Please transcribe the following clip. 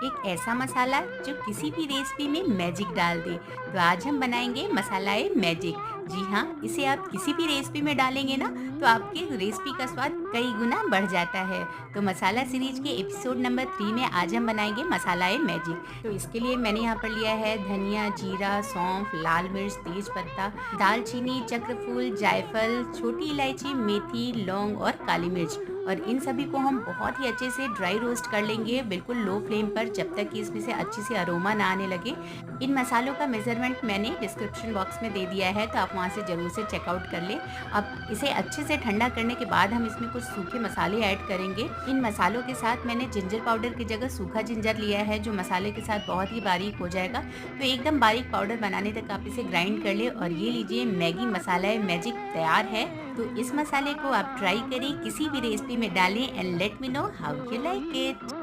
एक ऐसा मसाला जो किसी भी रेसिपी में मैजिक डाल दे। तो आज हम बनाएंगे मसाला मैजिक। जी हाँ, इसे आप किसी भी रेसिपी में डालेंगे ना, तो आपके रेसिपी का स्वाद कई गुना बढ़ जाता है। तो मसाला सीरीज के एपिसोड नंबर 3 में आज हम बनाएंगे मसाला मैजिक। तो इसके लिए मैंने यहाँ पर लिया है धनिया, जीरा, सौंफ, लाल मिर्च, तेज पत्ता, दालचीनी, चक्रफूल, जायफल, छोटी इलायची, मेथी, लौंग और काली मिर्च। और इन सभी को हम बहुत ही अच्छे से ड्राई रोस्ट कर लेंगे, बिल्कुल लो फ्लेम पर, जब तक कि इसमें से अच्छी सी अरोमा ना आने लगे। इन मसालों का मेजरमेंट मैंने डिस्क्रिप्शन बॉक्स में दे दिया है, तो आप वहाँ से ज़रूर से चेकआउट कर लें। अब इसे अच्छे से ठंडा करने के बाद हम इसमें कुछ सूखे मसाले ऐड करेंगे। इन मसालों के साथ मैंने जिंजर पाउडर की जगह सूखा जिंजर लिया है, जो मसाले के साथ बहुत ही बारीक हो जाएगा। तो एकदम बारीक पाउडर बनाने तक आप इसे ग्राइंड कर ले और ये लीजिए, मैगी मसाला मैजिक तैयार है। तो इस मसाले को आप ट्राई करें, किसी भी रेसिपी में डालें and let me know how you like it.